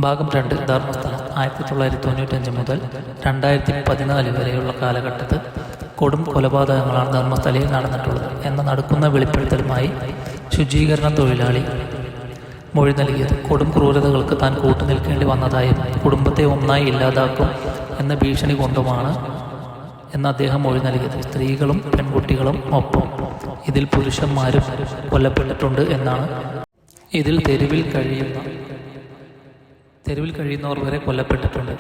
ഭാഗം 2 ധർമ്മസ്ഥലം 1995 മുതൽ 2014 വരെയുള്ള കാലഘട്ടത്തിൽ കൊടും കൊലപാതകങ്ങളാണ് ധർമ്മസ്ഥലയിൽ നടന്നിട്ടുള്ളത് എന്ന നടക്കുന്ന വെളിപ്പെടുത്തലുമായി ശുചീകരണ തൊഴിലാളി മൊഴി നൽകിയത്. കൊടും ക്രൂരതകൾക്ക് താൻ കൂട്ടുനിൽക്കേണ്ടി വന്നതായും കുടുംബത്തെ ഒന്നായി ഇല്ലാതാക്കും എന്ന ഭീഷണി കൊണ്ടുമാണ് എന്ന് അദ്ദേഹം മൊഴി നൽകിയത്. സ്ത്രീകളും പെൺകുട്ടികളും ഒപ്പം ഇതിൽ പുരുഷന്മാരും കൊല്ലപ്പെട്ടിട്ടുണ്ട് എന്നാണ്. ഇതിൽ തെരുവിൽ കഴിയുന്നവർ വരെ കൊല്ലപ്പെട്ടിട്ടുണ്ട്.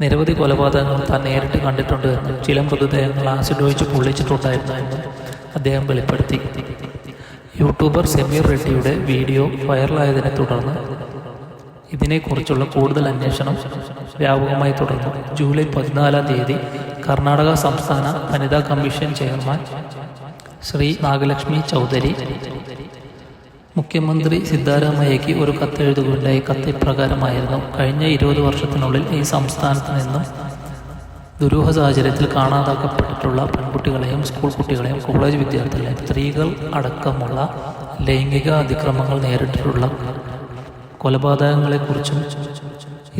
നിരവധി കൊലപാതകങ്ങൾ താൻ നേരിട്ട് കണ്ടിട്ടുണ്ട് എന്നും ചില മൃതദേഹങ്ങൾ ആസിഡ് ഒഴിച്ച് പൊള്ളിച്ചിട്ടുണ്ടായിരുന്നു എന്നും അദ്ദേഹം വെളിപ്പെടുത്തി. യൂട്യൂബർ സമീർ റെഡ്ഡിയുടെ വീഡിയോ വൈറലായതിനെ തുടർന്ന് ഇതിനെക്കുറിച്ചുള്ള കൂടുതൽ അന്വേഷണം വ്യാപകമായി തുടർന്നു. ജൂലൈ 14 കർണാടക സംസ്ഥാന വനിതാ കമ്മീഷൻ ചെയർമാൻ ശ്രീ നാഗലക്ഷ്മി ചൗധരി മുഖ്യമന്ത്രി സിദ്ധാരാമയ്യയ്ക്ക് ഒരു കത്തെഴുതുകയുണ്ടായി. കത്ത് ഇപ്രകാരമായിരുന്നു: കഴിഞ്ഞ 20 വർഷത്തിനുള്ളിൽ ഈ സംസ്ഥാനത്ത് നിന്നും ദുരൂഹ സാഹചര്യത്തിൽ കാണാതാക്കപ്പെട്ടിട്ടുള്ള പെൺകുട്ടികളെയും സ്കൂൾ കുട്ടികളെയും കോളേജ് വിദ്യാർത്ഥികളെയും സ്ത്രീകൾ അടക്കമുള്ള ലൈംഗിക അതിക്രമങ്ങൾ നേരിട്ടിട്ടുള്ള കൊലപാതകങ്ങളെക്കുറിച്ചും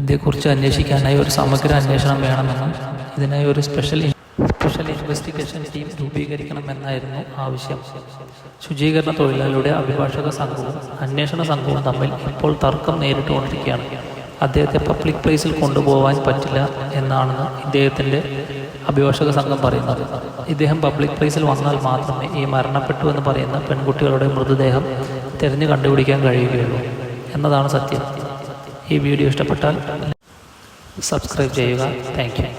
ഇതേക്കുറിച്ച് അന്വേഷിക്കാനായി ഒരു സമഗ്ര അന്വേഷണം വേണമെന്നും ഇതിനായി ഒരു സ്പെഷ്യൽ ഇൻവെസ്റ്റിഗേഷൻ ടീം രൂപീകരിക്കണമെന്നായിരുന്നു ആവശ്യം. ശുചീകരണ തൊഴിലാളിയുടെ അഭിഭാഷക സംഘവും അന്വേഷണ സംഘവും തമ്മിൽ ഇപ്പോൾ തർക്കം നേരിട്ടുകൊണ്ടിരിക്കുകയാണ്. അദ്ദേഹത്തെ പബ്ലിക് പ്ലേസിൽ കൊണ്ടുപോകാൻ പറ്റില്ല എന്നാണെന്ന് ഇദ്ദേഹത്തിൻ്റെ അഭിഭാഷക സംഘം പറയുന്നത്. ഇദ്ദേഹം പബ്ലിക് പ്ലേസിൽ വന്നാൽ മാത്രമേ ഈ മരണപ്പെട്ടു എന്ന് പറയുന്ന പെൺകുട്ടികളുടെ മൃതദേഹം തിരഞ്ഞു കണ്ടുപിടിക്കാൻ കഴിയുകയുള്ളൂ എന്നതാണ് സത്യം. ഈ വീഡിയോ ഇഷ്ടപ്പെട്ടാൽ സബ്സ്ക്രൈബ് ചെയ്യുക. Thank you.